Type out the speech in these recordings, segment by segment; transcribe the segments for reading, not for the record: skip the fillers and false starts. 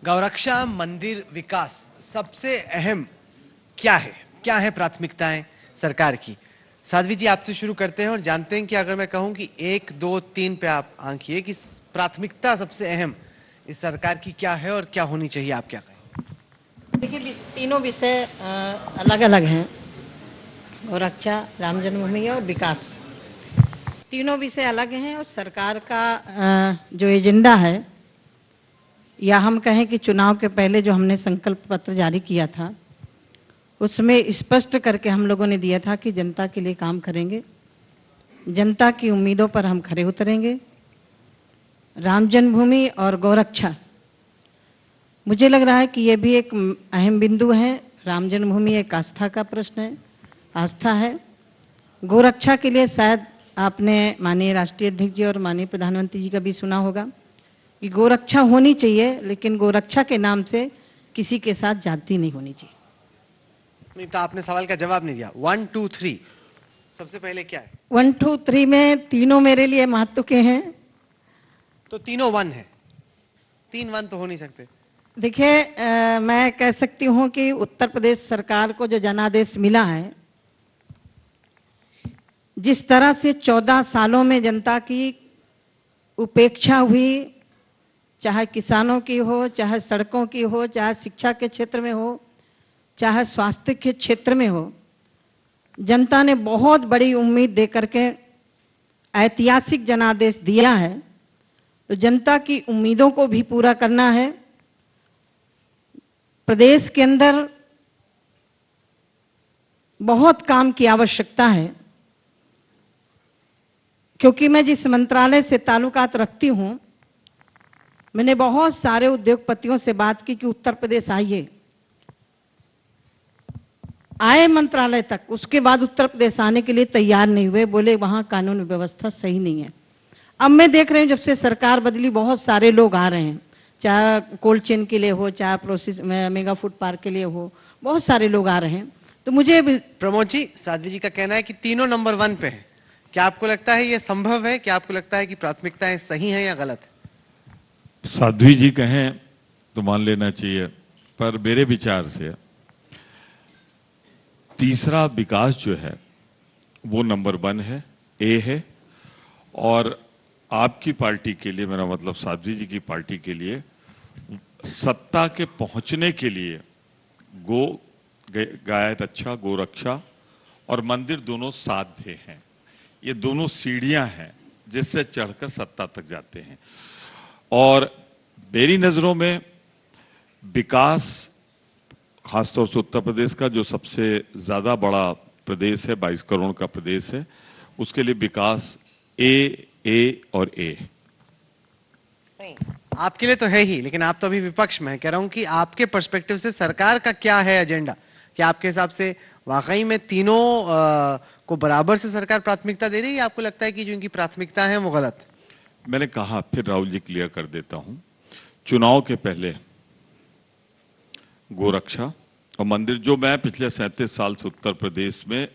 गौरक्षा मंदिर विकास सबसे अहम क्या है प्राथमिकताएं सरकार की? साध्वी जी, आपसे शुरू करते हैं और जानते हैं कि अगर मैं कहूं कि 1, 2, 3 पे आप आंकिए कि प्राथमिकता सबसे अहम इस सरकार की क्या है और क्या होनी चाहिए, आप क्या कहें? देखिए, तीनों विषय अलग अलग हैं। गौरक्षा, राम जन्मभूमि और विकास, तीनों विषय अलग हैं। और सरकार का जो एजेंडा है, या हम कहें कि चुनाव के पहले जो हमने संकल्प पत्र जारी किया था, उसमें स्पष्ट करके हम लोगों ने दिया था कि जनता के लिए काम करेंगे, जनता की उम्मीदों पर हम खरे उतरेंगे। राम जन्मभूमि और गौरक्षा, मुझे लग रहा है कि यह भी एक अहम बिंदु है। राम जन्मभूमि एक आस्था का प्रश्न है, आस्था है। गौरक्षा के लिए शायद आपने माननीय राष्ट्रीय अध्यक्ष जी और माननीय प्रधानमंत्री जी का भी सुना होगा कि गौरक्षा होनी चाहिए, लेकिन गौरक्षा के नाम से किसी के साथ जाति नहीं होनी चाहिए। नहीं तो आपने सवाल का जवाब नहीं दिया। 1, 2, 3 सबसे पहले क्या है? 1, 2, 3 में तीनों मेरे लिए महत्व के हैं। तो तीनों 1 है, 3 1 तो हो नहीं सकते। देखिए, मैं कह सकती हूं कि उत्तर प्रदेश सरकार को जो जनादेश मिला है, जिस तरह से 14 सालों में जनता की उपेक्षा हुई, चाहे किसानों की हो, चाहे सड़कों की हो, चाहे शिक्षा के क्षेत्र में हो, चाहे स्वास्थ्य के क्षेत्र में हो, जनता ने बहुत बड़ी उम्मीद देकर के ऐतिहासिक जनादेश दिया है। तो जनता की उम्मीदों को भी पूरा करना है। प्रदेश के अंदर बहुत काम की आवश्यकता है, क्योंकि मैं जिस मंत्रालय से ताल्लुकात रखती हूं, मैंने बहुत सारे उद्योगपतियों से बात की कि उत्तर प्रदेश आइए, आए मंत्रालय तक, उसके बाद उत्तर प्रदेश आने के लिए तैयार नहीं हुए, बोले वहां कानून व्यवस्था सही नहीं है। अब मैं देख रही हूं जब से सरकार बदली बहुत सारे लोग आ रहे हैं, चाहे कोल्ड चेन के लिए हो, चाहे प्रोसेस मेगा फूड पार्क के लिए हो, बहुत सारे लोग आ रहे हैं। तो मुझे प्रमोद जी, साध्वी जी का कहना है कि तीनों नंबर 1 पे है। क्या आपको लगता है यह संभव है? क्या आपको लगता है कि प्राथमिकताएं सही हैं या गलत है? साध्वी जी कहें तो मान लेना चाहिए, पर मेरे विचार से तीसरा विकास जो है वो नंबर 1 है, ए है। और आपकी पार्टी के लिए, मेरा मतलब साध्वी जी की पार्टी के लिए, सत्ता के पहुंचने के लिए गाय रक्षा, गोरक्षा और मंदिर दोनों साध्य हैं। ये दोनों सीढ़ियां हैं जिससे चढ़कर सत्ता तक जाते हैं। और मेरी नजरों में विकास, खासतौर से उत्तर प्रदेश का जो सबसे ज्यादा बड़ा प्रदेश है, 22 करोड़ का प्रदेश है, उसके लिए विकास ए और ए। नहीं, आपके लिए तो है ही, लेकिन आप तो अभी विपक्ष में हैं। कह रहा हूं कि आपके पर्सपेक्टिव से सरकार का क्या है एजेंडा? क्या आपके हिसाब से वाकई में तीनों को बराबर से सरकार प्राथमिकता दे रही है, आपको लगता है कि जो इनकी प्राथमिकता है वो गलत है? मैंने कहा, फिर राहुल जी क्लियर कर देता हूं, चुनाव के पहले गोरक्षा और मंदिर, जो मैं पिछले 37 साल से उत्तर प्रदेश में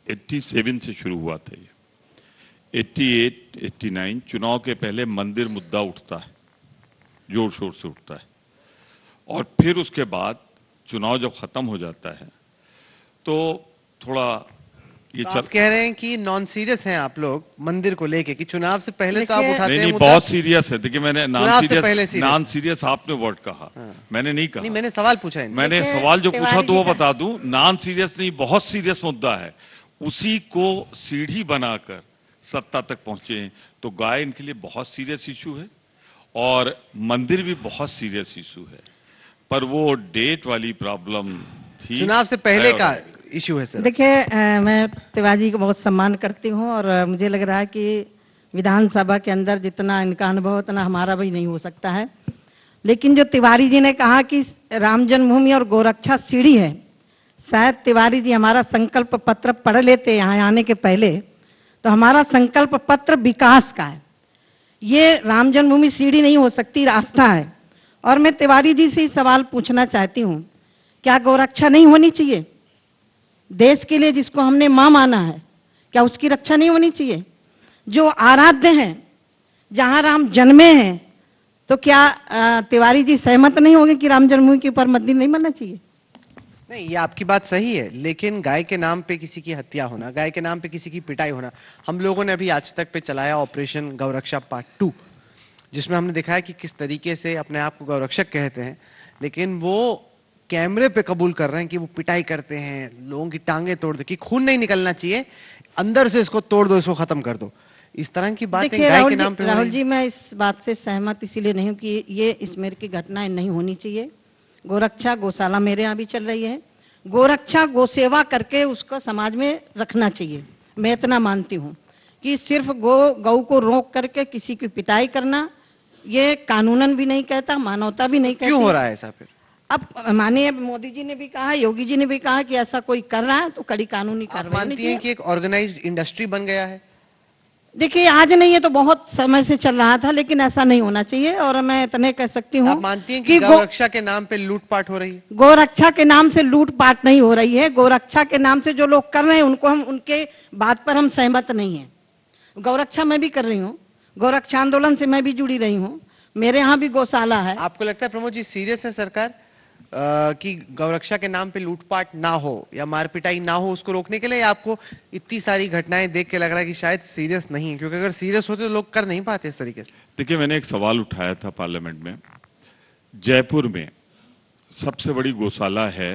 87 से शुरू हुआ था, ये 88, 89 चुनाव के पहले मंदिर मुद्दा उठता है, जोर शोर से उठता है। और फिर उसके बाद चुनाव जब खत्म हो जाता है तो थोड़ा ये तो आप कह रहे हैं कि नॉन सीरियस हैं आप लोग मंदिर को लेके, कि चुनाव से पहले तो आप उठाते हैं? नहीं, बहुत सीरियस है। देखिए, मैंने नॉन सीरियस आपने वर्ड कहा, मैंने नहीं कहा। नहीं, मैंने सवाल पूछा है। मैंने सवाल जो पूछा तो वो बता दूं, नॉन सीरियस नहीं, बहुत सीरियस मुद्दा है। उसी को सीढ़ी बनाकर सत्ता तक पहुंचे तो गाय इनके लिए बहुत सीरियस इशू है और मंदिर भी बहुत सीरियस इशू है। पर वो डेट वाली प्रॉब्लम थी, चुनाव से पहले का इशू है सर। देखिए, मैं तिवारी को बहुत सम्मान करती हूं और मुझे लग रहा है कि विधानसभा के अंदर जितना इनका अनुभव उतना हमारा भी नहीं हो सकता है। लेकिन जो तिवारी जी ने कहा कि राम जन्मभूमि और गोरक्षा सीढ़ी है, शायद तिवारी जी हमारा संकल्प पत्र पढ़ लेते यहाँ आने के पहले, तो हमारा संकल्प पत्र विकास का है। ये राम जन्मभूमि सीढ़ी नहीं हो सकती, रास्ता है। और मैं तिवारी जी से सवाल पूछना चाहती हूं, क्या गोरक्षा नहीं होनी चाहिए? देश के लिए जिसको हमने मां माना है, क्या उसकी रक्षा नहीं होनी चाहिए? जो आराध्य हैं, जहां राम जन्मे हैं, तो क्या तिवारी जी सहमत नहीं होंगे कि राम जन्मभूमि के ऊपर मंदिर नहीं बनना चाहिए? नहीं, ये आपकी बात सही है, लेकिन गाय के नाम पे किसी की हत्या होना, गाय के नाम पे किसी की पिटाई होना, हम लोगों ने अभी आज तक पे चलाया ऑपरेशन गौरक्षा पार्ट 2, जिसमें हमने दिखाया कि किस तरीके से अपने आप को गौरक्षक कहते हैं, लेकिन वो कैमरे पे कबूल कर रहे हैं कि वो पिटाई करते हैं, लोगों की टांगे तोड़ दे, कि खून नहीं निकलना चाहिए, अंदर से इसको तोड़ दो, इसको खत्म कर दो। इस तरह की बातें देखिए गाय के नाम पे हो राहुल रही जी, मैं इस बात से सहमत इसीलिए नहीं हूं कि ये इस मेरे की घटनाएं नहीं होनी चाहिए। गोरक्षा गौशाला मेरे यहाँ भी चल रही है, गोरक्षा गौसेवा करके उसको समाज में रखना चाहिए। मैं इतना मानती हूँ कि सिर्फ गौ को रोक करके किसी की पिटाई करना, ये कानूनन भी नहीं कहता, मानवता भी नहीं कहती। क्यों हो रहा है ऐसा फिर? अब माननीय मोदी जी ने भी कहा, योगी जी ने भी कहा कि ऐसा कोई कर रहा है तो कड़ी कानूनी आप कार्रवाई होनी मानती हैं चाहिए। कि एक ऑर्गेनाइज्ड इंडस्ट्री बन गया है? देखिए, आज नहीं है तो बहुत समय से चल रहा था, लेकिन ऐसा नहीं होना चाहिए। और मैं इतने कह सकती हूँ आप मानती हैं कि गौरक्षा के नाम पे लूटपाट हो रही है? गोरक्षा के नाम से लूटपाट नहीं हो रही है। गोरक्षा के नाम से जो लोग कर रहे हैं उनको हम, उनके बात पर हम सहमत नहीं हैं। गौरक्षा मैं भी कर रही हूँ, गौरक्षा आंदोलन से मैं भी जुड़ी रही हूँ, मेरे यहाँ भी गौशाला है। आपको लगता है प्रमोद जी सीरियस है सरकार कि गौरक्षा के नाम पे लूटपाट ना हो या मारपिटाई ना हो, उसको रोकने के लिए? या आपको इतनी सारी घटनाएं देख के लग रहा है कि शायद सीरियस नहीं है? क्योंकि अगर सीरियस होते तो लोग कर नहीं पाते इस तरीके से। देखिए, मैंने एक सवाल उठाया था पार्लियामेंट में। जयपुर में सबसे बड़ी गौशाला है,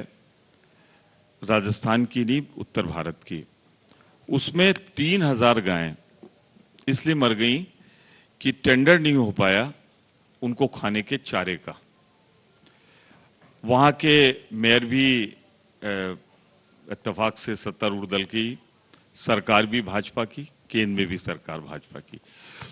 राजस्थान की नहीं, उत्तर भारत की। उसमें 3000 गायें इसलिए मर गई कि टेंडर नहीं हो पाया उनको खाने के चारे का। वहां के मेयर भी इत्तेफाक से सत्तारूढ़ दल की, सरकार भी भाजपा की, केंद्र में भी सरकार भाजपा की।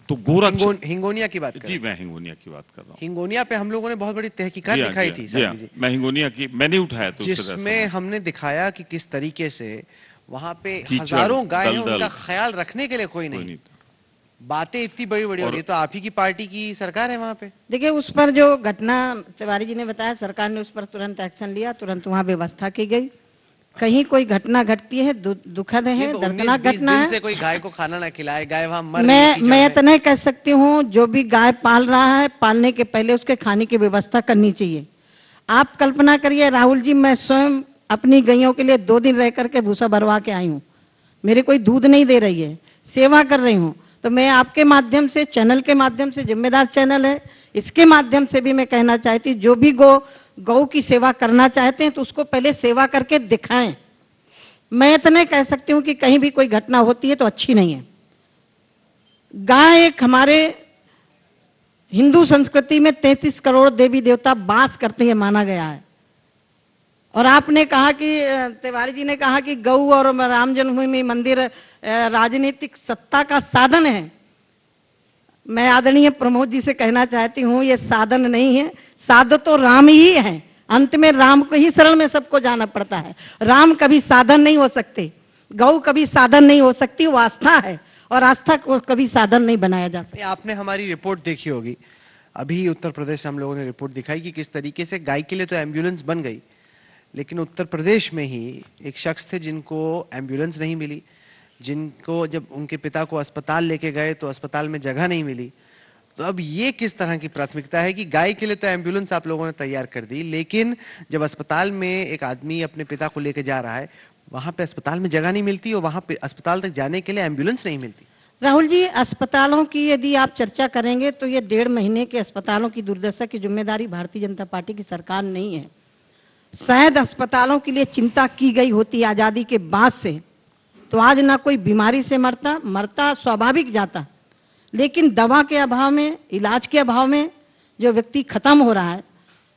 तो गोरक्षा हिंगोनिया की बात कर रहे जी, मैं हिंगोनिया की बात कर रहा हूँ। हिंगोनिया पे हम लोगों ने बहुत बड़ी तहकीकात जी हाँ, दिखाई जी थी हाँ, जी हाँ, साथी जी, मैं हिंगोनिया की मैंने उठाया तो जिसमें हमने दिखाया कि किस तरीके से वहां पे कीचड़, हजारों गाय हैं, दलदल। उनका ख्याल रखने के लिए कोई नहीं। था। बातें इतनी बड़ी बड़ी हो रही है, तो आप ही की पार्टी की सरकार है वहां पे। देखिए, उस पर जो घटना तिवारी जी ने बताया, सरकार ने उस पर तुरंत एक्शन लिया, तुरंत वहां व्यवस्था की गई। कहीं कोई घटना घटती है, दुखद है, दर्दनाक घटना है, से कोई गाय को खाना ना खिलाए, गाय वहां मर मैं इतना कह सकती हूँ, जो भी गाय पाल रहा है, पालने के पहले उसके खाने की व्यवस्था करनी चाहिए। आप कल्पना करिए राहुल जी, मैं स्वयं अपनी गैयों के लिए 2 दिन रह करके भूसा भरवा के आई हूँ, मेरे कोई दूध नहीं दे रही है, सेवा कर रही हूँ। तो मैं आपके माध्यम से, चैनल के माध्यम से, जिम्मेदार चैनल है, इसके माध्यम से भी मैं कहना चाहती हूँ, जो भी गौ की सेवा करना चाहते हैं तो उसको पहले सेवा करके दिखाएं। मैं इतने कह सकती हूँ कि कहीं भी कोई घटना होती है तो अच्छी नहीं है। गाय एक हमारे हिंदू संस्कृति में 33 करोड़ देवी देवता वास करते हैं माना गया है। और आपने कहा कि तिवारी जी ने कहा कि गौ और राम जन्मभूमि मंदिर राजनीतिक सत्ता का साधन है। मैं आदरणीय प्रमोद जी से कहना चाहती हूं, ये साधन नहीं है, साधन तो राम ही है। अंत में राम को ही शरण में सबको जाना पड़ता है। राम कभी साधन नहीं हो सकते, गौ कभी साधन नहीं हो सकती, वो आस्था है और आस्था को कभी साधन नहीं बनाया जा सकता। आपने हमारी रिपोर्ट देखी होगी, अभी उत्तर प्रदेश से हम लोगों ने रिपोर्ट दिखाई कि किस तरीके से गाय के लिए तो एम्बुलेंस बन गई, लेकिन उत्तर प्रदेश में ही एक शख्स थे जिनको एम्बुलेंस नहीं मिली, जिनको जब उनके पिता को अस्पताल लेके गए तो अस्पताल में जगह नहीं मिली। तो अब ये किस तरह की प्राथमिकता है कि गाय के लिए तो एम्बुलेंस आप लोगों ने तैयार कर दी, लेकिन जब अस्पताल में एक आदमी अपने पिता को लेके जा रहा है, वहां पे अस्पताल में जगह नहीं मिलती और वहां पे अस्पताल तक जाने के लिए एम्बुलेंस नहीं मिलती। राहुल जी, अस्पतालों की यदि आप चर्चा करेंगे तो ये 1.5 महीने के अस्पतालों की दुर्दशा की जिम्मेदारी भारतीय जनता पार्टी की सरकार नहीं है। शायद अस्पतालों के लिए चिंता की गई होती आजादी के बाद से, तो आज ना कोई बीमारी से मरता स्वाभाविक जाता, लेकिन दवा के अभाव में, इलाज के अभाव में जो व्यक्ति खत्म हो रहा है।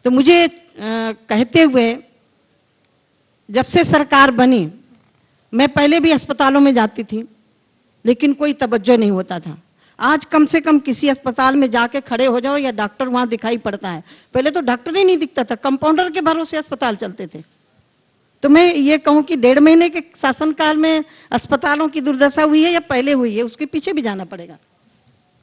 तो मुझे कहते हुए, जब से सरकार बनी, मैं पहले भी अस्पतालों में जाती थी लेकिन कोई तवज्जो नहीं होता था। आज कम से कम किसी अस्पताल में जाके खड़े हो जाओ या डॉक्टर वहां दिखाई पड़ता है। पहले तो डॉक्टर ही नहीं दिखता था, कंपाउंडर के भरोसे अस्पताल चलते थे। तो मैं ये कहूं कि 1.5 महीने के शासनकाल में अस्पतालों की दुर्दशा हुई है या पहले हुई है, उसके पीछे भी जाना पड़ेगा।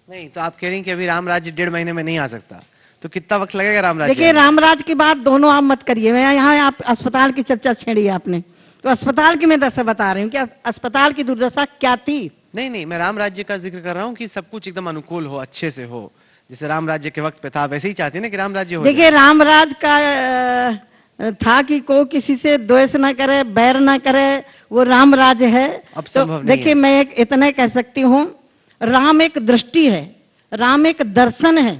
नहीं तो आप कह रही हैं कि अभी राम राज्य 1.5 महीने में नहीं आ सकता, तो कितना वक्त लगेगा राम राज्य? देखिए, रामराज की बात दोनों आप मत करिए। मैं यहाँ आप अस्पताल की चर्चा छेड़ी आपने, तो अस्पताल की मैं दशा बता रही हूँ कि अस्पताल की दुर्दशा क्या थी। नहीं, मैं राम राज्य का जिक्र कर रहा हूं कि सब कुछ एकदम अनुकूल हो, अच्छे से हो, जैसे राम राज्य के वक्त पे था, वैसे ही चाहती है ना कि राम राज्य हो जाए? देखिए, राम राज का था कि को किसी से द्वेष ना करे, बैर ना करे, वो राम राज है। अब तो संभव नहीं देखिए, है। मैं इतना कह सकती हूँ, राम एक दृष्टि है, राम एक दर्शन है।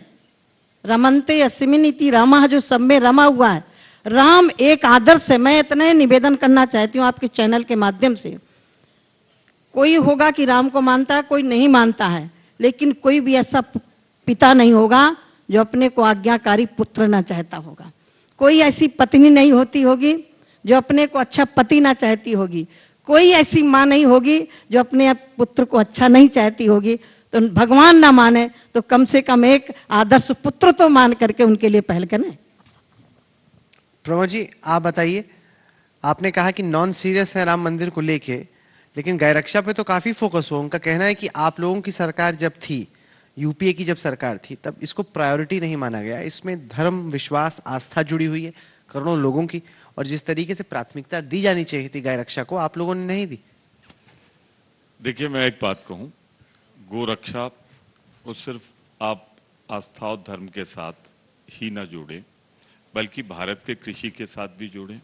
रमन्ते अस्मिन् इति रामः, जो सब में रमा हुआ है। राम एक आदर्श है। मैं इतना निवेदन करना चाहती हूँ आपके चैनल के माध्यम से, कोई होगा कि राम को मानता है, कोई नहीं मानता है, लेकिन कोई भी ऐसा पिता नहीं होगा जो अपने को आज्ञाकारी पुत्र ना चाहता होगा। कोई ऐसी पत्नी नहीं होती होगी जो अपने को अच्छा पति ना चाहती होगी। कोई ऐसी मां नहीं होगी जो अपने पुत्र को अच्छा नहीं चाहती होगी। तो भगवान ना माने तो कम से कम एक आदर्श पुत्र तो मान करके उनके लिए पहल करें। प्रमोद जी, आप बताइए, आपने कहा कि नॉन सीरियस है राम मंदिर को लेके, लेकिन गौ रक्षा पे तो काफी फोकस हुआ। उनका कहना है कि आप लोगों की सरकार जब थी, यूपीए की जब सरकार थी, तब इसको प्रायोरिटी नहीं माना गया। इसमें धर्म, विश्वास, आस्था जुड़ी हुई है करोड़ों लोगों की, और जिस तरीके से प्राथमिकता दी जानी चाहिए थी गौ रक्षा को, आप लोगों ने नहीं दी। देखिए, मैं एक बात कहूं, गो रक्षा को सिर्फ आप आस्था और धर्म के साथ ही ना जोड़े, बल्कि भारत के कृषि के साथ भी जोड़ें,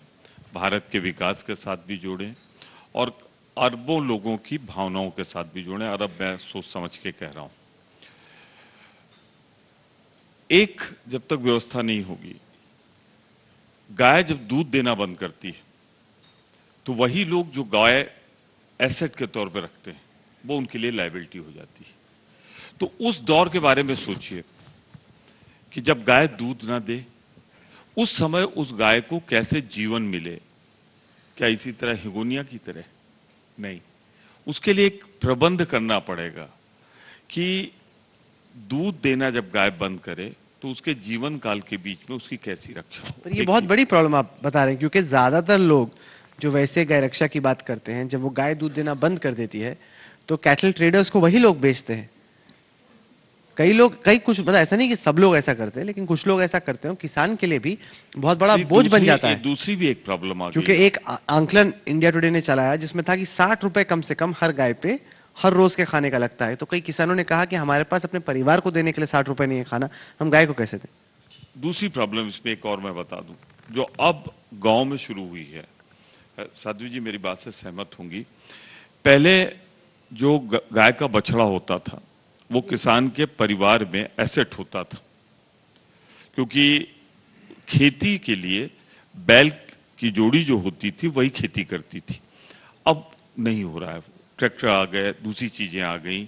भारत के विकास के साथ भी जोड़ें, और अरबों लोगों की भावनाओं के साथ भी जोड़ें। अरब मैं सोच समझ के कह रहा हूं। एक जब तक व्यवस्था नहीं होगी, गाय जब दूध देना बंद करती है तो वही लोग जो गाय एसेट के तौर पर रखते हैं, वो उनके लिए लायबिलिटी हो जाती है। तो उस दौर के बारे में सोचिए कि जब गाय दूध ना दे, उस समय उस गाय को कैसे जीवन मिले। क्या इसी तरह हिगोनिया की तरह? नहीं, उसके लिए एक प्रबंध करना पड़ेगा कि दूध देना जब गाय बंद करे तो उसके जीवन काल के बीच में उसकी कैसी रक्षा हो। पर ये बहुत बड़ी प्रॉब्लम आप बता रहे हैं, क्योंकि ज्यादातर लोग जो वैसे गाय रक्षा की बात करते हैं, जब वो गाय दूध देना बंद कर देती है तो कैटल ट्रेडर्स को वही लोग बेचते हैं। कुछ मतलब ऐसा नहीं कि सब लोग ऐसा करते हैं, लेकिन कुछ लोग ऐसा करते हैं। किसान के लिए भी बहुत बड़ा बोझ बन जाता है। दूसरी भी एक प्रॉब्लम आ गई, क्योंकि एक आंकलन इंडिया टुडे ने चलाया जिसमें था कि 60 रुपए कम से कम हर गाय पे हर रोज के खाने का लगता है। तो कई किसानों ने कहा कि हमारे पास अपने परिवार को देने के लिए 60 रुपए नहीं है खाना, हम गाय को कैसे दें? दूसरी प्रॉब्लम इसमें एक और मैं बता दूं, जो अब गांव में शुरू हुई है। साध्वी जी मेरी बात से सहमत होंगी। पहले जो गाय का बछड़ा होता था वो किसान के परिवार में एसेट होता था, क्योंकि खेती के लिए बैल की जोड़ी जो होती थी वही खेती करती थी। अब नहीं हो रहा है, ट्रैक्टर आ गए, दूसरी चीजें आ गई।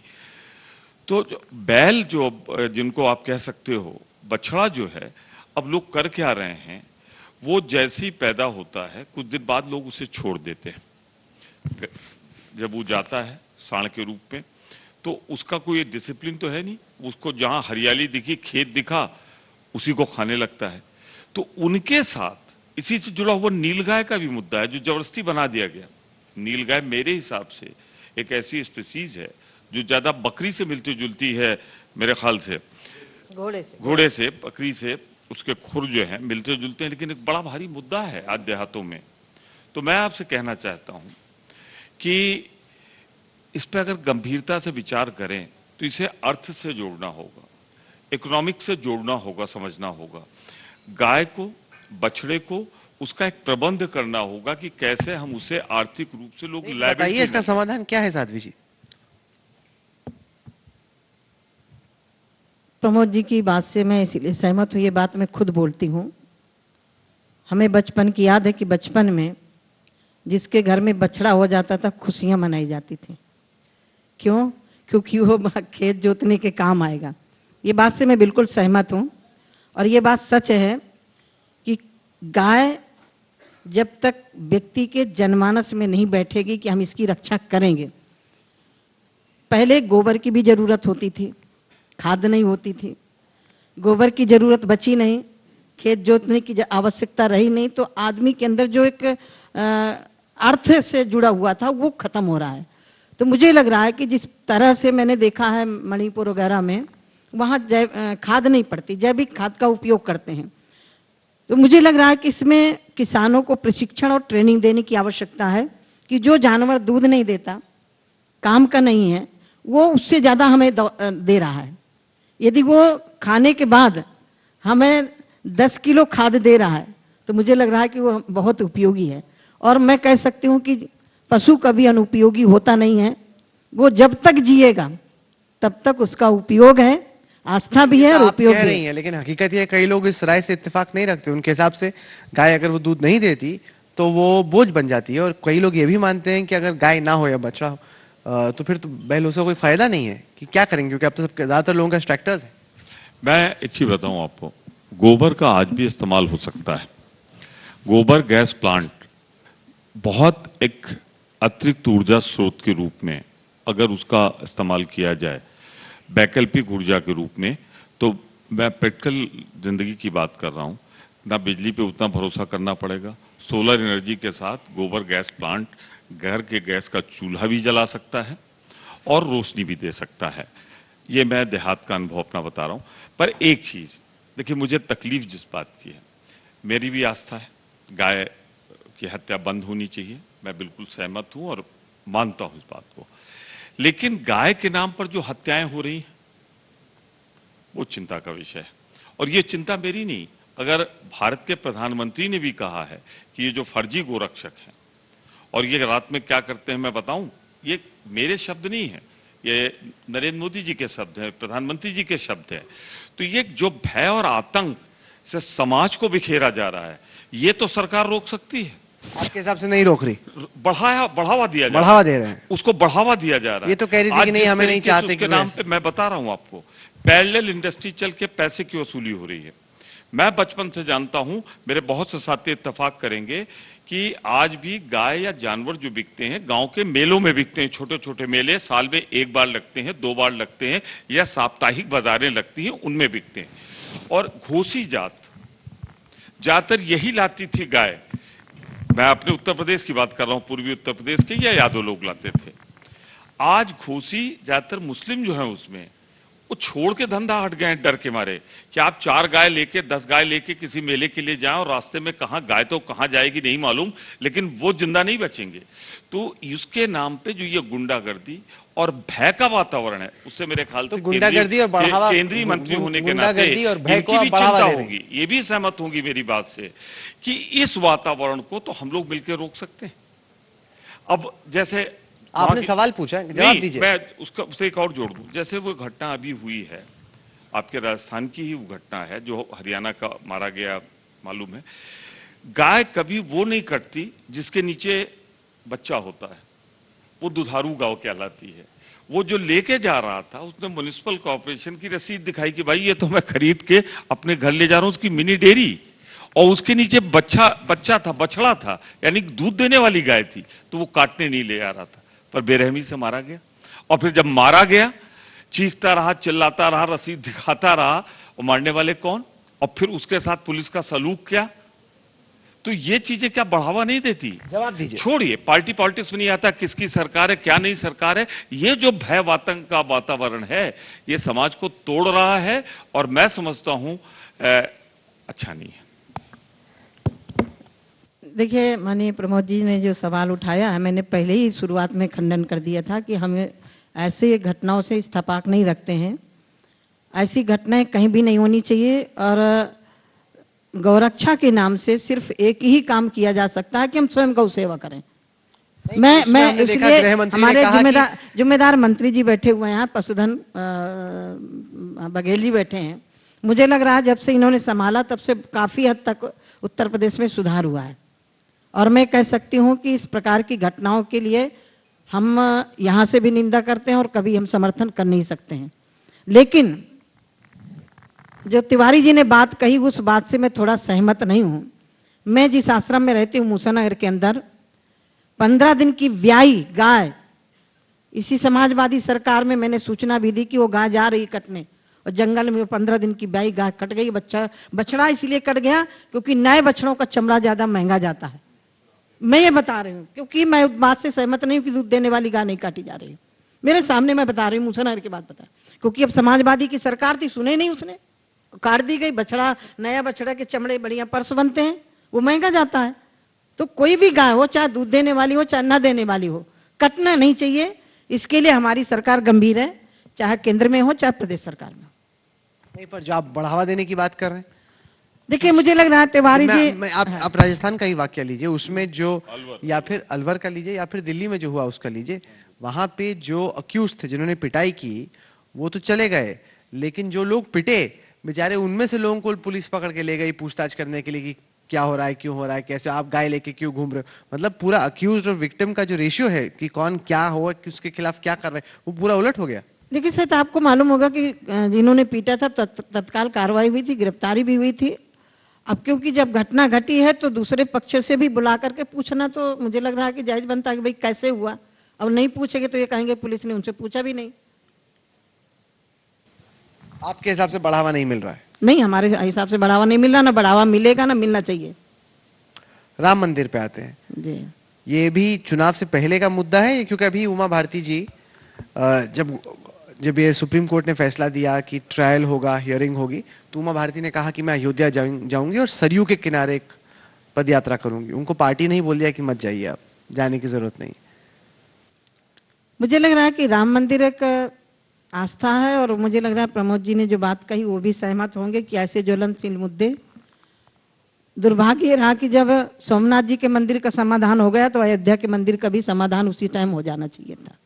तो बैल जो जिनको आप कह सकते हो बछड़ा जो है, अब लोग कर क्या रहे हैं, वो जैसे ही पैदा होता है कुछ दिन बाद लोग उसे छोड़ देते हैं। जब वो जाता है साण के रूप में, तो उसका कोई डिसिप्लिन तो है नहीं, उसको जहां हरियाली दिखी, खेत दिखा, उसी को खाने लगता है। तो उनके साथ इसी से जुड़ा हुआ नीलगाय का भी मुद्दा है, जो जबरदस्ती बना दिया गया। नीलगाय मेरे हिसाब से एक ऐसी स्पीसीज है जो ज्यादा बकरी से मिलती जुलती है, मेरे ख्याल से घोड़े से बकरी से उसके खुर जो है मिलते जुलते हैं, लेकिन एक बड़ा भारी मुद्दा है आज देहातों में। तो मैं आपसे कहना चाहता हूं कि इस पर अगर गंभीरता से विचार करें तो इसे अर्थ से जोड़ना होगा, इकोनॉमिक से जोड़ना होगा, समझना होगा। गाय को, बछड़े को, उसका एक प्रबंध करना होगा कि कैसे हम उसे आर्थिक रूप से लोग बताइए इसका समाधान क्या है साध्वी जी? प्रमोद जी की बात से मैं इसीलिए सहमत हूं, ये बात मैं खुद बोलती हूं। हमें बचपन की याद है कि बचपन में जिसके घर में बछड़ा हो जाता था खुशियां मनाई जाती थी। क्यों? क्योंकि वो खेत जोतने के काम आएगा। ये बात से मैं बिल्कुल सहमत हूं, और ये बात सच है कि गाय जब तक व्यक्ति के जनमानस में नहीं बैठेगी कि हम इसकी रक्षा करेंगे। पहले गोबर की भी जरूरत होती थी, खाद नहीं होती थी, गोबर की जरूरत बची नहीं, खेत जोतने की आवश्यकता रही नहीं, तो आदमी के अंदर जो एक अर्थ से जुड़ा हुआ था वो खत्म हो रहा है। तो मुझे लग रहा है कि जिस तरह से मैंने देखा है मणिपुर वगैरह में, वहां खाद नहीं पड़ती, जैविक खाद का उपयोग करते हैं। तो मुझे लग रहा है कि इसमें किसानों को प्रशिक्षण और ट्रेनिंग देने की आवश्यकता है कि जो जानवर दूध नहीं देता, काम का नहीं है, वो उससे ज्यादा हमें दे रहा है। यदि वो खाने के बाद हमें 10 किलो खाद दे रहा है, तो मुझे लग रहा है कि वो बहुत उपयोगी है। और मैं कह सकती हूँ कि पशु कभी अनुपयोगी होता नहीं है। वो जब तक जिएगा तब तक उसका उपयोग है, आस्था भी है और आप उपयोग कह भी रही है। हैं, लेकिन हकीकत ये है, कई लोग इस राय से इत्तेफाक नहीं रखते। उनके हिसाब से गाय अगर वो दूध नहीं देती तो वो बोझ बन जाती है। और कई लोग ये भी मानते हैं कि अगर गाय ना हो या बच्चा हो तो फिर तो बैलों से कोई फायदा नहीं है। कि क्या करेंगे, क्योंकि अब तो ज्यादातर लोगों का ट्रैक्टर्स है। मैं एक चीज बताऊं आपको, गोबर का आज भी इस्तेमाल हो सकता है। गोबर गैस प्लांट बहुत एक अतिरिक्त ऊर्जा स्रोत के रूप में अगर उसका इस्तेमाल किया जाए वैकल्पिक ऊर्जा के रूप में, तो मैं प्रैक्टिकल जिंदगी की बात कर रहा हूं, ना बिजली पे उतना भरोसा करना पड़ेगा। सोलर एनर्जी के साथ गोबर गैस प्लांट घर के गैस का चूल्हा भी जला सकता है और रोशनी भी दे सकता है। ये मैं देहात का अनुभव अपना बता रहा हूं। पर एक चीज देखिए, मुझे तकलीफ जिस बात की है, मेरी भी आस्था है गाय की हत्या बंद होनी चाहिए, मैं बिल्कुल सहमत हूं और मानता हूं इस बात को। लेकिन गाय के नाम पर जो हत्याएं हो रही हैं वो चिंता का विषय है। और ये चिंता मेरी नहीं, अगर भारत के प्रधानमंत्री ने भी कहा है कि ये जो फर्जी गोरक्षक हैं और ये रात में क्या करते हैं मैं बताऊं, ये मेरे शब्द नहीं है, ये नरेंद्र मोदी जी के शब्द हैं, प्रधानमंत्री जी के शब्द हैं। तो ये जो भय और आतंक से समाज को बिखेरा जा रहा है, ये तो सरकार रोक सकती है। आपके हिसाब से नहीं रोक रही, बढ़ावा दिया जा रहा है, बढ़ावा दे रहे हैं। उसको बढ़ावा दिया जा रहा है। ये तो कह रही थी कि नहीं, हमें नहीं चाहते कि उसके नाम पे मैं बता रहा हूं आपको, पैरेलल इंडस्ट्री चल के पैसे की वसूली हो रही है। मैं बचपन से जानता हूं, मेरे बहुत से साथी इत्तेफाक करेंगे कि आज भी गाय या जानवर जो बिकते हैं गांव के मेलों में बिकते हैं। छोटे छोटे मेले साल में एक बार लगते हैं, 2 बार लगते हैं, या साप्ताहिक बाजारें लगती हैं, उनमें बिकते हैं। और घोसी जात ज्यादातर यही लाती थी गाय। मैं अपने उत्तर प्रदेश की बात कर रहा हूं, पूर्वी उत्तर प्रदेश के, या यादव लोग लाते थे। आज घोसी ज्यादातर मुस्लिम जो है उसमें वो छोड़ के धंधा हट गए हैं डर के मारे कि आप 4 गाय लेके 10 गाय लेके किसी मेले के लिए जाएं और रास्ते में कहां गाय तो कहां जाएगी नहीं मालूम, लेकिन वो जिंदा नहीं बचेंगे। तो इसके नाम पे जो ये गुंडागर्दी और भय का वातावरण है, उससे मेरे ख्याल से गुंडागर्दी और बढ़ावा, केंद्रीय मंत्री होने के नाते गुंडागर्दी और भय को इनकी भी बढ़ावा चिंता दे रही। होगी, ये भी सहमत होंगी मेरी बात से कि इस वातावरण को तो हम लोग मिलकर रोक सकते हैं। अब जैसे आपने सवाल पूछा, जवाब दीजिए। मैं उससे एक और जोड़ दूं, जैसे वो घटना अभी हुई है, आपके राजस्थान की ही वो घटना है जो हरियाणा का मारा गया मालूम है। गाय कभी वो नहीं कटती जिसके नीचे बच्चा होता है, वो दुधारू गाय कहलाती है। वो जो लेके जा रहा था उसने म्युनिसिपल कॉर्पोरेशन की रसीद दिखाई कि भाई ये तो मैं खरीद के अपने घर ले जा रहा हूं, उसकी मिनी डेयरी, और उसके नीचे बच्चा था, बछड़ा था, यानी दूध देने वाली गाय थी, तो वो काटने नहीं ले आ रहा था, पर बेरहमी से मारा गया। और फिर जब मारा गया चीखता रहा, चिल्लाता रहा, रसीद दिखाता रहा, और मारने वाले कौन, और फिर उसके साथ पुलिस का सलूक क्या। तो ये चीजें क्या बढ़ावा नहीं देती? जवाब दीजिए। छोड़िए पार्टी पॉलिटिक्स में नहीं आता किसकी सरकार है क्या नहीं सरकार है, ये जो भय आतंक का वातावरण है ये समाज को तोड़ रहा है और मैं समझता हूं अच्छा नहीं है। देखिए माननीय प्रमोद जी ने जो सवाल उठाया है, मैंने पहले ही शुरुआत में खंडन कर दिया था कि हम ऐसे घटनाओं से इत्तेफाक नहीं रखते हैं। ऐसी घटनाएं कहीं भी नहीं होनी चाहिए और गौरक्षा के नाम से सिर्फ एक ही काम किया जा सकता है कि हम स्वयं गौ सेवा करें। मैं इसलिए हमारे जिम्मेदार मंत्री जी बैठे हुए हैं, पशुधन बघेल जी बैठे हैं, मुझे लग रहा है जब से इन्होंने संभाला तब से काफी हद तक उत्तर प्रदेश में सुधार हुआ है। और मैं कह सकती हूं कि इस प्रकार की घटनाओं के लिए हम यहां से भी निंदा करते हैं और कभी हम समर्थन कर नहीं सकते हैं। लेकिन जो तिवारी जी ने बात कही उस बात से मैं थोड़ा सहमत नहीं हूं। मैं जिस आश्रम में रहती हूं मूसानगर के अंदर 15 दिन की ब्याई गाय, इसी समाजवादी सरकार में मैंने सूचना भी दी कि वो गाय जा रही कटने और जंगल में 15 दिन की ब्याई गाय कट गई। बछड़ा इसलिए कट गया क्योंकि नए बछड़ों का चमड़ा ज्यादा महंगा जाता है। मैं ये बता रही हूं क्योंकि मैं उस बात से सहमत नहीं हूं कि दूध देने वाली गाय नहीं काटी जा रही है। मेरे सामने मैं बता रही हूं, मूसानगर की बात बता, क्योंकि अब समाजवादी की सरकार थी, सुने नहीं, उसने काट दी गई। बछड़ा, नया बछड़ा के चमड़े बढ़िया पर्स बनते हैं, वो महंगा जाता है। तो कोई भी गाय हो, चाहे दूध देने वाली हो चाहे न देने वाली हो, कटना नहीं चाहिए। इसके लिए हमारी सरकार गंभीर है, चाहे केंद्र में हो चाहे प्रदेश सरकार में हो। नहीं, पर जो आप बढ़ावा देने की बात कर रहे हैं, देखिए मुझे लग रहा है तिवारी जी, आप राजस्थान का ही वाक्य लीजिए, उसमें जो या फिर अलवर का लीजिए या फिर दिल्ली में जो हुआ उसका लीजिए, वहां पे जो अक्यूज थे जिन्होंने पिटाई की वो तो चले गए, लेकिन जो लोग पिटे बेचारे, उनमें से लोगों को पुलिस पकड़ के ले गई पूछताछ करने के लिए कि क्या हो रहा है, क्यों हो रहा है, कैसे आप गाय लेके क्यों घूम रहे हो। मतलब पूरा अक्यूज और विक्टिम का जो रेशियो है कि कौन क्या हो, किसके खिलाफ क्या कर रहे हैं, वो पूरा उलट हो गया। देखिए सर, आपको मालूम होगा कि जिन्होंने पीटा था तत्काल कार्रवाई हुई थी, गिरफ्तारी भी हुई थी। अब क्योंकि जब घटना घटी है तो दूसरे पक्ष से भी बुला करके पूछना तो मुझे लग रहा है कि जायज बनता है कि भाई कैसे हुआ। अब नहीं पूछेंगे तो ये कहेंगे पुलिस ने उनसे पूछा भी नहीं। आपके हिसाब से बढ़ावा नहीं मिल रहा है? नहीं, हमारे हिसाब से बढ़ावा नहीं मिल रहा, ना बढ़ावा मिलेगा ना मिलना चाहिए। राम मंदिर पे आते हैं जी, ये भी चुनाव से पहले का मुद्दा है, क्योंकि अभी उमा भारती जी जब ये सुप्रीम कोर्ट ने फैसला दिया कि ट्रायल होगा, हियरिंग होगी, तो उमा भारती ने कहा कि मैं अयोध्या जाऊंगी और सरयू के किनारे एक पद यात्रा करूंगी। उनको पार्टी नहीं बोल दिया कि मत जाइए, आप जाने की जरूरत नहीं। मुझे लग रहा है कि राम मंदिर एक आस्था है और मुझे लग रहा है प्रमोद जी ने जो बात कही वो भी सहमत होंगे कि ऐसे ज्वलनशील मुद्दे, दुर्भाग्य रहा कि जब सोमनाथ जी के मंदिर का समाधान हो गया तो अयोध्या के मंदिर का भी समाधान उसी टाइम हो जाना चाहिए था,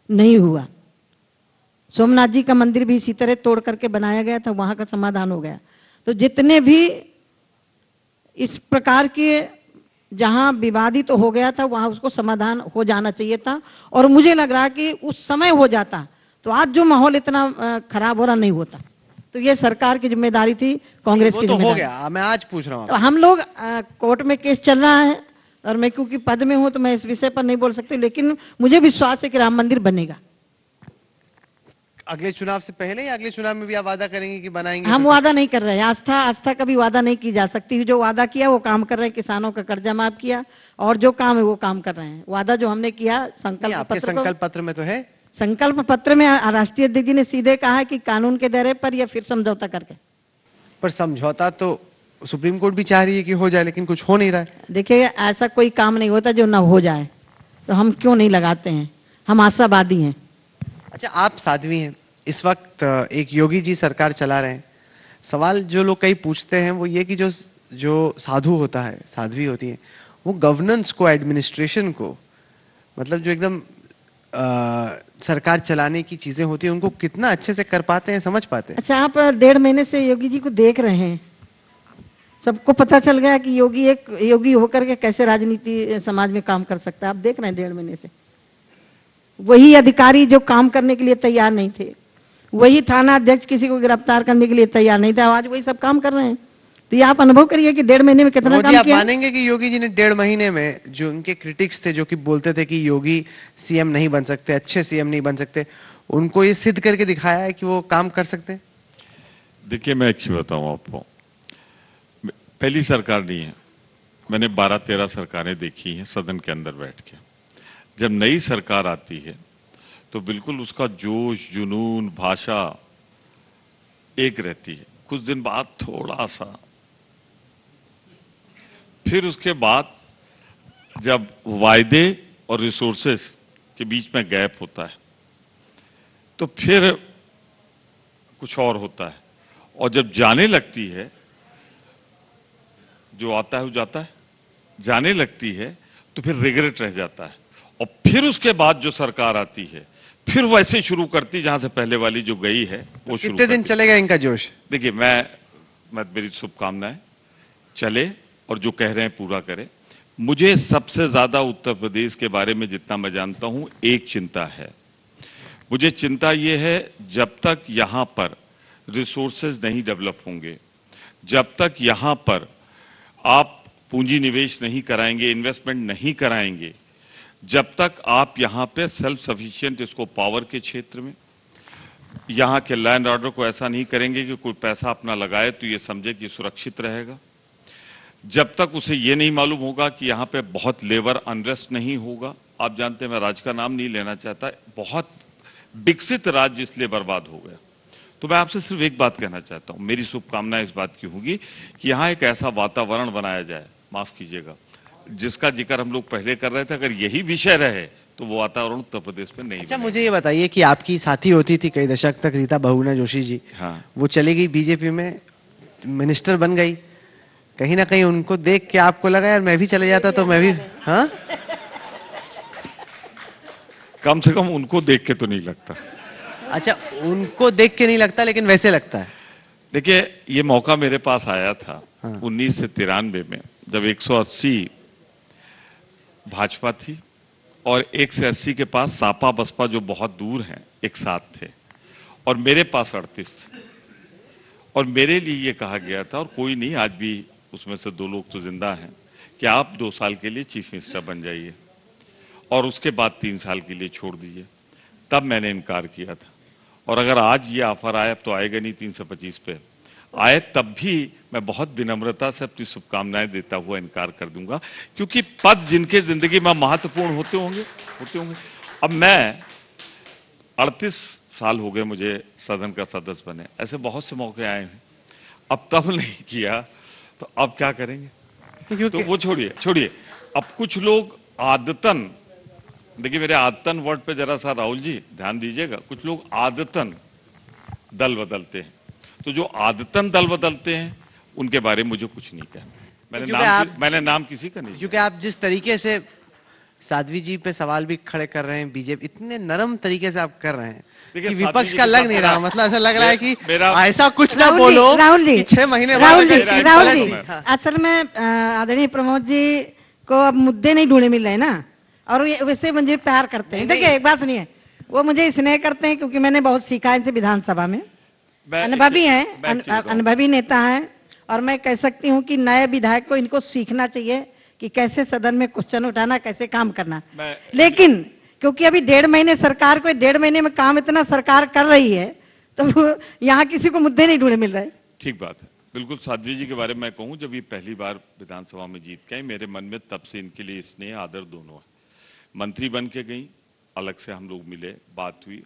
नहीं हुआ। सोमनाथ जी का मंदिर भी इसी तरह तोड़ करके बनाया गया था, वहां का समाधान हो गया। तो जितने भी इस प्रकार के जहां विवादित तो हो गया था वहां उसको समाधान हो जाना चाहिए था, और मुझे लग रहा है कि उस समय हो जाता तो आज जो माहौल इतना खराब हो रहा नहीं होता। तो ये सरकार की जिम्मेदारी थी, कांग्रेस की तो हो जिम्मेदारी। गया, मैं आज पूछ रहा हूँ। तो हम लोग कोर्ट में केस चल रहा है और मैं क्योंकि पद में हूं तो मैं इस विषय पर नहीं बोल सकती, लेकिन मुझे विश्वास है कि राम मंदिर बनेगा। अगले चुनाव से पहले या अगले चुनाव में भी आप वादा करेंगे कि बनाएंगे? हम वादा नहीं कर रहे हैं, आस्था कभी वादा नहीं की जा सकती। जो वादा किया वो काम कर रहे हैं, किसानों का कर्जा माफ किया और जो काम है वो काम कर रहे हैं। वादा जो हमने किया संकल्प पत्र में तो है। संकल्प पत्र में राष्ट्रीय अध्यक्ष जी ने सीधे कहा है कि कानून के दायरे पर या फिर समझौता करके। पर समझौता तो सुप्रीम कोर्ट भी चाह रही है कि हो जाए, लेकिन कुछ हो नहीं रहा है। देखिए ऐसा कोई काम नहीं होता जो ना हो जाए, तो हम क्यों नहीं लगाते हैं, हम आशावादी हैं। अच्छा, आप साध्वी हैं, इस वक्त एक योगी जी सरकार चला रहे हैं। सवाल जो लोग कई पूछते हैं वो ये कि जो साधु होता है, साध्वी होती है, वो गवर्नेंस को, एडमिनिस्ट्रेशन को, मतलब जो एकदम सरकार चलाने की चीजें होती है, उनको कितना अच्छे से कर पाते हैं, समझ पाते हैं? अच्छा, आप 1.5 महीने से योगी जी को देख रहे हैं, सबको पता चल गया कि योगी एक योगी होकर के कैसे राजनीति समाज में काम कर सकता है। आप देख रहे हैं 1.5 महीने से वही अधिकारी जो काम करने के लिए तैयार नहीं थे, वही थाना अध्यक्ष किसी को गिरफ्तार करने के लिए तैयार नहीं था, आज वही सब काम कर रहे हैं। तो ये आप अनुभव करिए कि 1.5 महीने में कितना काम आप किया। मानेंगे कि योगी जी ने 1.5 महीने में, जो उनके क्रिटिक्स थे जो कि बोलते थे कि योगी सीएम नहीं बन सकते, अच्छे सीएम नहीं बन सकते, उनको ये सिद्ध करके दिखाया है कि वो काम कर सकते हैं? देखिए, मैं एक चीज बताऊं आपको, पहली सरकार नहीं है, मैंने 12-13 सरकारें देखी हैं सदन के अंदर बैठ के। जब नई सरकार आती है तो बिल्कुल उसका जोश, जुनून, भाषा एक रहती है, कुछ दिन बाद थोड़ा सा, फिर उसके बाद जब वायदे और रिसोर्सेस के बीच में गैप होता है तो फिर कुछ और होता है, और जब जाने लगती है, जो आता है वो जाता है, जाने लगती है तो फिर रिग्रेट रह जाता है, और फिर उसके बाद जो सरकार आती है फिर वैसे शुरू करती जहां से पहले वाली जो गई है वो शुरू। कितने दिन चलेगा इनका जोश? देखिए, मेरी शुभकामनाएं चले और जो कह रहे हैं पूरा करें। मुझे सबसे ज्यादा उत्तर प्रदेश के बारे में जितना मैं जानता हूं एक चिंता है, मुझे चिंता ये है जब तक यहां पर रिसोर्सेज नहीं डेवलप होंगे, जब तक यहां पर आप पूंजी निवेश नहीं कराएंगे, इन्वेस्टमेंट नहीं कराएंगे, जब तक आप यहां पे सेल्फ सफिशिएंट, इसको पावर के क्षेत्र में, यहां के लैंड ऑर्डर को ऐसा नहीं करेंगे कि कोई पैसा अपना लगाए तो ये समझे कि सुरक्षित रहेगा, जब तक उसे ये नहीं मालूम होगा कि यहां पे बहुत लेबर अनरेस्ट नहीं होगा। आप जानते हैं, मैं राज्य का नाम नहीं लेना चाहता, बहुत विकसित राज्य इसलिए बर्बाद हो गया। तो मैं आपसे सिर्फ एक बात कहना चाहता हूं, मेरी शुभकामना इस बात की होगी कि यहां एक ऐसा वातावरण बनाया जाए, माफ कीजिएगा, जिसका जिक्र हम लोग पहले कर रहे थे, अगर यही विषय रहे तो वो वातावरण उत्तर प्रदेश में नहीं अच्छा, बनेगा। मुझे ये बताइए कि आपकी साथी होती थी कई दशक तक रीता बहुगुणा जोशी जी, हाँ, वो चली गई बीजेपी में, मिनिस्टर बन गई, कहीं ना कहीं उनको देख के आपको लगा यार मैं भी चले जाता तो मैं भी, हाँ? कम से कम उनको देख के तो नहीं लगता। अच्छा, उनको देख के नहीं लगता, लेकिन वैसे लगता है। देखिए, ये मौका मेरे पास आया था हाँ। 1993 में, जब 180 भाजपा थी और 180 के पास सापा बसपा जो बहुत दूर हैं एक साथ थे, और मेरे पास 38 थे। और मेरे लिए ये कहा गया था, और कोई नहीं, आज भी उसमें से 2 लोग तो जिंदा हैं, कि आप 2 साल के लिए चीफ मिनिस्टर बन जाइए और उसके बाद 3 साल के लिए छोड़ दीजिए। तब मैंने इनकार किया था, और अगर आज ये ऑफर आए, अब तो आएगा नहीं 325 पे आए, तब भी मैं बहुत विनम्रता से अपनी शुभकामनाएं देता हुआ इनकार कर दूंगा, क्योंकि पद जिनके जिंदगी में महत्वपूर्ण होते होंगे। अब मैं 38 साल हो गए मुझे सदन का सदस्य बने, ऐसे बहुत से मौके आए हैं, अब तब नहीं किया तो अब क्या करेंगे? तो वो छोड़िए। अब कुछ लोग आदतन, देखिए मेरे आदतन वर्ड पे जरा सा राहुल जी ध्यान दीजिएगा, कुछ लोग आदतन दल बदलते हैं, तो जो आदतन दल बदलते हैं उनके बारे में मुझे कुछ नहीं कहना। मैंने नाम किसी का नहीं, क्योंकि आप जिस तरीके से साध्वी जी पे सवाल भी खड़े कर रहे हैं, बीजेपी इतने नरम तरीके से आप कर रहे हैं कि विपक्ष का लग नहीं रहा, मतलब ऐसा लग रहा है कि ऐसा कुछ ना बोलो राहुल जी, 6 महीने राहुल जी, असल में आदरणीय प्रमोद जी को अब मुद्दे नहीं ढूंढे मिल रहे ना, और वैसे मुझे प्यार करते हैं। देखिए, एक बात सुनिए, वो मुझे स्नेह करते हैं क्योंकि मैंने बहुत सीखा इनसे विधानसभा में, अनुभवी हैं, अनुभवी नेता हैं, और मैं कह सकती हूँ कि नए विधायक को इनको सीखना चाहिए कि कैसे सदन में क्वेश्चन उठाना, कैसे काम करना। लेकिन क्योंकि अभी 1.5 महीने सरकार को, 1.5 महीने में काम इतना सरकार कर रही है, तो यहाँ किसी को मुद्दे नहीं ढूंढे मिल रहे। ठीक बात है, बिल्कुल। साध्वी जी के बारे में मैं कहूं, जब ये पहली बार विधानसभा में जीत के आई, मेरे मन में तब से इनके लिए स्नेह आदर दोनों है। मंत्री बन के गई, अलग से हम लोग मिले, बात हुई,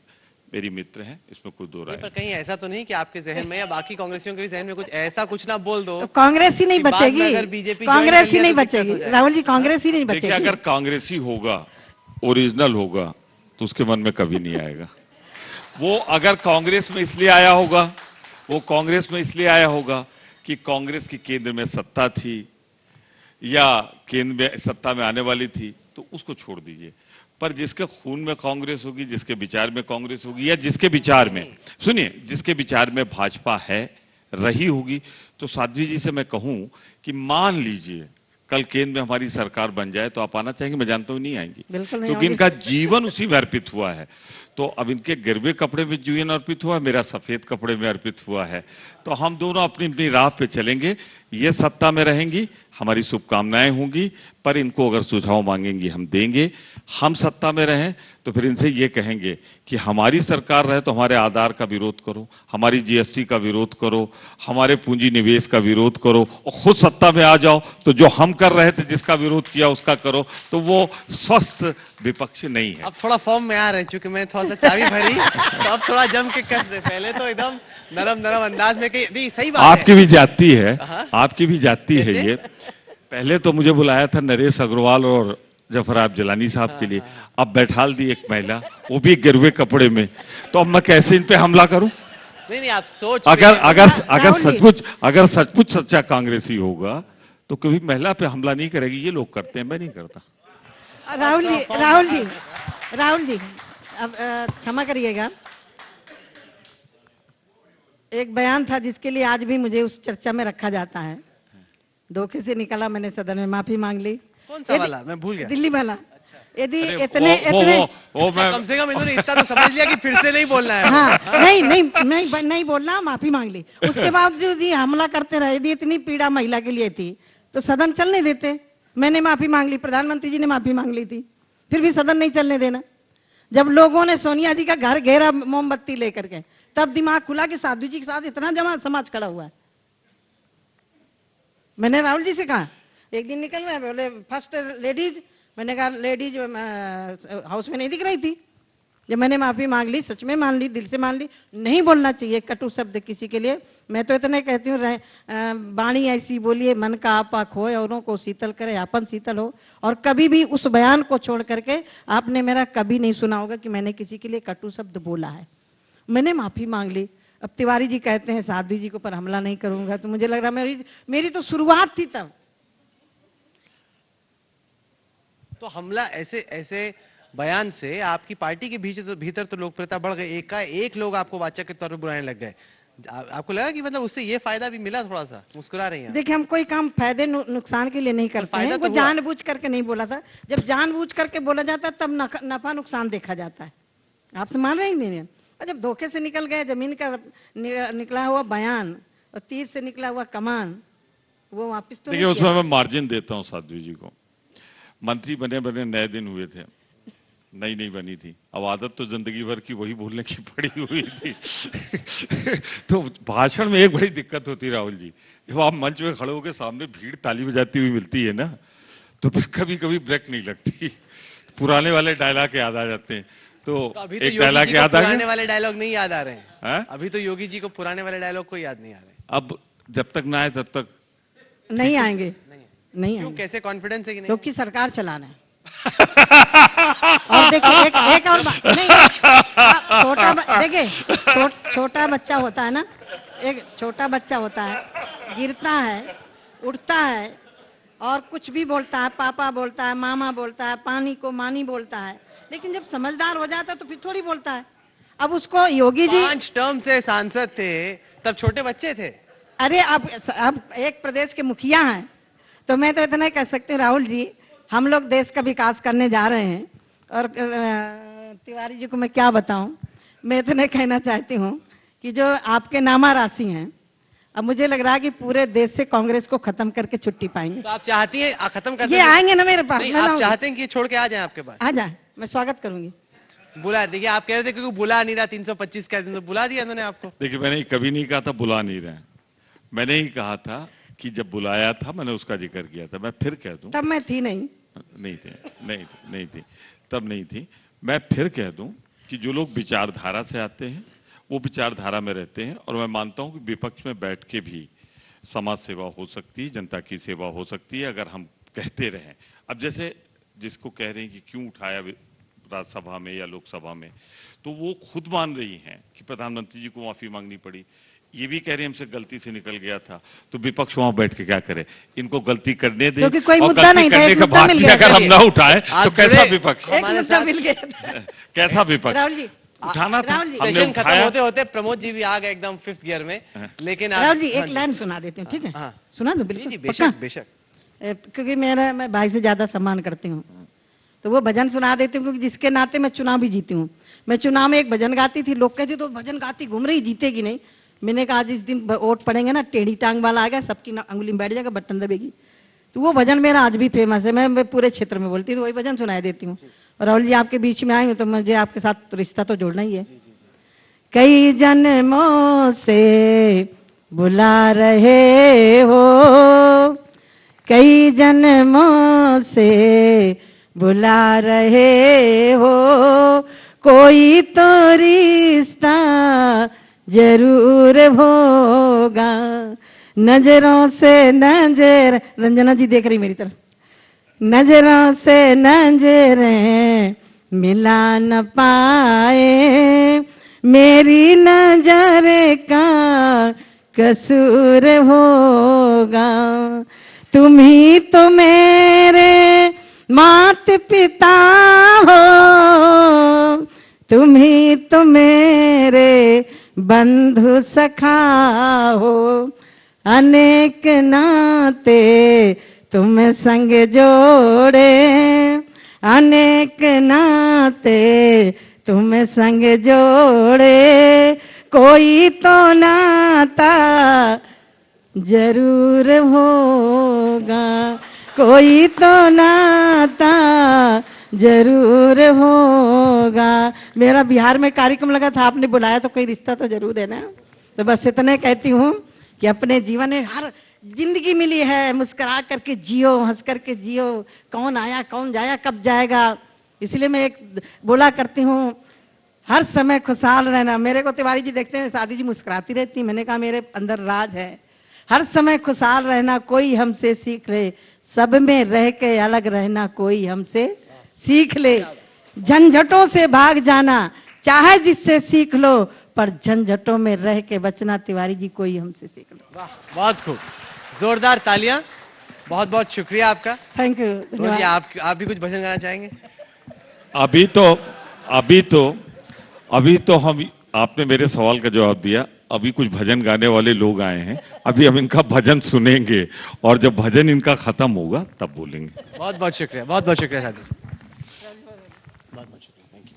मेरी मित्र हैं, इसमें कोई दो राय पर कहीं ऐसा तो नहीं कि आपके जहन में या बाकी कांग्रेसियों के भी जहन में कुछ ऐसा कुछ ना बोल दो, तो कांग्रेस ही नहीं बचेगी, अगर बीजेपी कांग्रेस ही नहीं बचेगी राहुल जी, कांग्रेस ही नहीं बचेगी। देखिए, अगर कांग्रेसी होगा, ओरिजिनल होगा, तो उसके मन में कभी नहीं आएगा। वो अगर कांग्रेस में इसलिए आया होगा, वो कांग्रेस में इसलिए आया होगा कि कांग्रेस की केंद्र में सत्ता थी या केंद्र में सत्ता में आने वाली थी, तो उसको छोड़ दीजिए। पर जिसके खून में कांग्रेस होगी, जिसके विचार में कांग्रेस होगी, या जिसके विचार में, सुनिए, जिसके विचार में भाजपा है, रही होगी, तो साध्वी जी से मैं कहूं कि मान लीजिए कल केंद्र में हमारी सरकार बन जाए तो आप आना चाहेंगे? मैं जानता हूं नहीं आएंगी, क्योंकि इनका जीवन उसी में अर्पित हुआ है। तो अब इनके गिरवे कपड़े में जीवन अर्पित हुआ, मेरा सफेद कपड़े में अर्पित हुआ है, तो हम दोनों अपनी अपनी राह पे चलेंगे। ये सत्ता में रहेंगी, हमारी शुभकामनाएं होंगी, पर इनको अगर सुझाव मांगेंगी हम देंगे। हम सत्ता में रहें तो फिर इनसे ये कहेंगे कि हमारी सरकार रहे तो हमारे आधार का विरोध करो, हमारी जीएसटी का विरोध करो, हमारे पूंजी निवेश का विरोध करो, और खुद सत्ता में आ जाओ तो जो हम कर रहे थे, जिसका विरोध किया उसका करो, तो वो स्वस्थ विपक्ष नहीं है। अब थोड़ा फॉर्म में आ रहे हैं, चूंकि मैं थोड़ा सा चाबी भरी, तो अब थोड़ा जम के कस दे। पहले तो एकदम नरम नरम अंदाज में, नहीं सही बात आपकी भी जाती है, आपकी भी जाती है ये। पहले तो मुझे बुलाया था नरेश अग्रवाल और जफराब जलानी साहब के लिए, अब बैठाल दी एक महिला, वो भी गिरवे कपड़े में, तो अब मैं कैसे इन पे हमला करूं? नहीं, आप सोच, अगर सचमुच सच्चा कांग्रेसी होगा तो कभी महिला पे हमला नहीं करेगी। ये लोग करते हैं, मैं नहीं करता। राहुल जी, अब क्षमा करिएगा, एक बयान था जिसके लिए आज भी मुझे उस चर्चा में रखा जाता है, धोखे से निकला, मैंने सदन में माफी मांग ली। कौन सा वाला? मैं भूल गया। दिल्ली वाला। यदि इतने कम से कम इन्होंने इतना तो समझ लिया कि फिर से नहीं बोलना है। हाँ, नहीं बोलना, माफी मांग ली। उसके बावजूद ये हमला करते रहे। यदि इतनी पीड़ा महिला के लिए थी तो सदन चलने देते। मैंने माफी मांग ली, प्रधानमंत्री जी ने माफी मांग ली थी, फिर भी सदन नहीं चलने देना। जब लोगों ने सोनिया जी का घर घेरा मोमबत्ती लेकर के, तब दिमाग खुला कि साध्वी जी के साथ इतना जमा समाज खड़ा हुआ है। मैंने राहुल जी से कहा, एक दिन निकल रहे, बोले फर्स्ट लेडीज, मैंने कहा लेडीज हाउस में नहीं दिख रही थी। जब मैंने माफी मांग ली, सच में मान ली, दिल से मान ली, नहीं बोलना चाहिए कटु शब्द किसी के लिए, मैं तो इतने कहती हूँ, वाणी ऐसी बोलिए मन का आपा खोए, औरों को शीतल करे आपन शीतल हो। और कभी भी उस बयान को छोड़ करके आपने मेरा कभी नहीं सुना होगा कि मैंने किसी के लिए कटु शब्द बोला है। मैंने माफी मांग ली। अब तिवारी जी कहते हैं साध्वी जी को पर हमला नहीं करूंगा, तो मुझे लग रहा मेरी तो शुरुआत थी तब। तो हमला ऐसे बयान से आपकी पार्टी के भीतर तो लोकप्रियता बढ़ गई, एक लोग आपको वाचक के तौर पर बुलाने लग गए। आपको लगा कि मतलब उससे ये फायदा भी मिला? थोड़ा सा मुस्कुरा रही हैं। देखिए, हम कोई काम फायदे नुकसान के लिए नहीं करते हैं। वो जानबूझ करके नहीं बोला था। जब जानबूझ करके बोला जाता है तब नफा नुकसान देखा जाता है। आपसे मान रहे हैं? और जब धोखे से निकल गए, जमीन का निकला हुआ बयान और तीर से निकला हुआ कमान, वो वापिस तो देखिए, उसमें मैं मार्जिन देता हूं साध्वी जी को। मंत्री बने नए दिन हुए थे, नई बनी थी। अब आदत तो जिंदगी भर की वही बोलने की पड़ी हुई थी। तो भाषण में एक बड़ी दिक्कत होती, राहुल जी, जब आप मंच में खड़े होकर सामने भीड़ ताली बजाती हुई मिलती है ना, तो फिर कभी कभी ब्रेक नहीं लगती, पुराने वाले डायलॉग याद आ जाते हैं। तो अभी तो एक डायलॉग याद आ गया। पुराने वाले डायलॉग नहीं याद आ रहे हैं। है? अभी तो योगी जी को पुराने वाले डायलॉग को याद नहीं आ रहे। अब जब तक ना आए तब तक नहीं आएंगे। नहीं क्यों? आएंगे। कैसे कॉन्फिडेंस है कि नहीं? क्योंकि सरकार चलाना है। और देखिए, एक और बात नहीं, देखिए, छोटा बच्चा होता है ना, एक छोटा बच्चा होता है, गिरता है, उठता है और कुछ भी बोलता है, पापा बोलता है, मामा बोलता है, पानी को मानी बोलता है, लेकिन जब समझदार हो जाता है तो फिर थोड़ी बोलता है। अब उसको योगी जी 5 टर्म से सांसद थे, तब छोटे बच्चे थे। अरे अब एक प्रदेश के मुखिया हैं, तो मैं तो इतना कह सकती हूँ राहुल जी, हम लोग देश का विकास करने जा रहे हैं। और तिवारी जी को मैं क्या बताऊं, मैं इतना कहना चाहती हूं कि जो आपके नामा राशि हैं, अब मुझे लग रहा है कि पूरे देश से कांग्रेस को खत्म करके छुट्टी पाएंगे। तो आप चाहती हैं खत्म कर ये आएंगे ना मेरे पास? आप चाहते हैं कि ये छोड़ के आ जाएं आपके पास? आ जाए, मैं स्वागत करूंगी। बुला, देखिए आप कह रहे थे क्योंकि बुला नहीं रहा, 325 कह तो बुला दिया उन्होंने आपको। देखिए, मैंने कभी नहीं कहा था बुला नहीं रहे। मैंने ही कहा था कि जब बुलाया था मैंने उसका जिक्र किया था। मैं फिर कह दूं, तब मैं थी नहीं थी, तब नहीं थी। मैं फिर कह दूं कि जो लोग विचारधारा से आते हैं वो विचारधारा में रहते हैं, और मैं मानता हूं कि विपक्ष में बैठ के भी समाज सेवा हो सकती है, जनता की सेवा हो सकती है, अगर हम कहते रहें। अब जैसे जिसको कह रहे हैं कि क्यों उठाया राज्यसभा में या लोकसभा में, तो वो खुद मान रही हैं कि प्रधानमंत्री जी को माफी मांगनी पड़ी। ये भी कह रहे हैं हमसे गलती से निकल गया था, तो विपक्ष वहां बैठ के क्या करे? इनको गलती करने दें। क्योंकि कोई मुद्दा नहीं था, एक मुद्दा मिल गया। अगर हम ना उठाए तो कैसा विपक्ष? एक मुद्दा मिल गया। कैसा विपक्ष? राहुल जी उठाना था, हमने सेशन खत्म होते होते प्रमोद जी भी आ गए एकदम 5th गियर में। लेकिन राहुल जी, एक लाइन सुना देती हूँ, ठीक है? सुना दो, बिल्कुल बेशक। क्योंकि मैं भाई से ज्यादा सम्मान करती हूँ, तो वो भजन सुना देती हूँ, क्योंकि जिसके नाते मैं चुनाव भी जीती हूँ। मैं चुनाव में एक भजन गाती थी, लोग कहते तो भजन गाती घूम रही, जीतेगी नहीं। मैंने कहा जिस दिन वोट पड़ेंगे ना, टेढ़ी टांग वाला आ गया, सबकी अंगुली में बैठ जाएगा, बटन दबेगी। तो वो भजन मेरा आज भी फेमस है, मैं पूरे क्षेत्र में बोलती हूँ, तो वही भजन सुनाई देती हूँ। और राहुल जी, आपके बीच में आई हूँ तो मुझे आपके साथ रिश्ता तो जोड़ना ही है। कई जन्मों से बुला रहे हो, कई जन्मों से बुला रहे हो, कोई तो रिश्ता जरूर होगा। नजरों से नजर, रंजना जी देख रही मेरी तरफ, नजरों से नजरें मिला न पाए, मेरी नजर का कसूर होगा। तुम ही तो मेरे मात पिता हो, तुम ही तो मेरे बंधु सखा हो, अनेक नाते तुम संग जोड़े, अनेक नाते तुम संग जोड़े, कोई तो नाता जरूर होगा, कोई तो नाता जरूर होगा। मेरा बिहार में कार्यक्रम लगा था, आपने बुलाया तो कोई रिश्ता तो जरूर है ना। तो बस इतने कहती हूँ कि अपने जीवन में हर जिंदगी मिली है, मुस्कुरा करके जियो, हंस करके जियो। कौन आया कौन जाया कब जाएगा, इसलिए मैं एक बोला करती हूँ, हर समय खुशहाल रहना। मेरे को तिवारी जी देखते हैं, शादी जी मुस्कुराती रहती, मैंने कहा मेरे अंदर राज है। हर समय खुशहाल रहना, कोई हमसे सीख ले, सब में रह के अलग रहना, कोई हमसे सीख ले। झंझटों से भाग जाना, चाहे जिससे सीख लो, पर झंझटों में रह के बचना, तिवारी जी कोई हमसे सीख लो। वाह, बहुत खूब, जोरदार तालियां। बहुत बहुत शुक्रिया आपका। Thank you. बोलिए, आप भी कुछ भजन गाना चाहेंगे? अभी तो हम आपने मेरे सवाल का जवाब दिया। अभी कुछ भजन गाने वाले लोग आए हैं, अभी हम इनका भजन सुनेंगे और जब भजन इनका खत्म होगा तब बोलेंगे। बहुत बहुत शुक्रिया, बहुत बहुत शुक्रिया साथी जी, बहुत बहुत शुक्रिया, थैंक यू।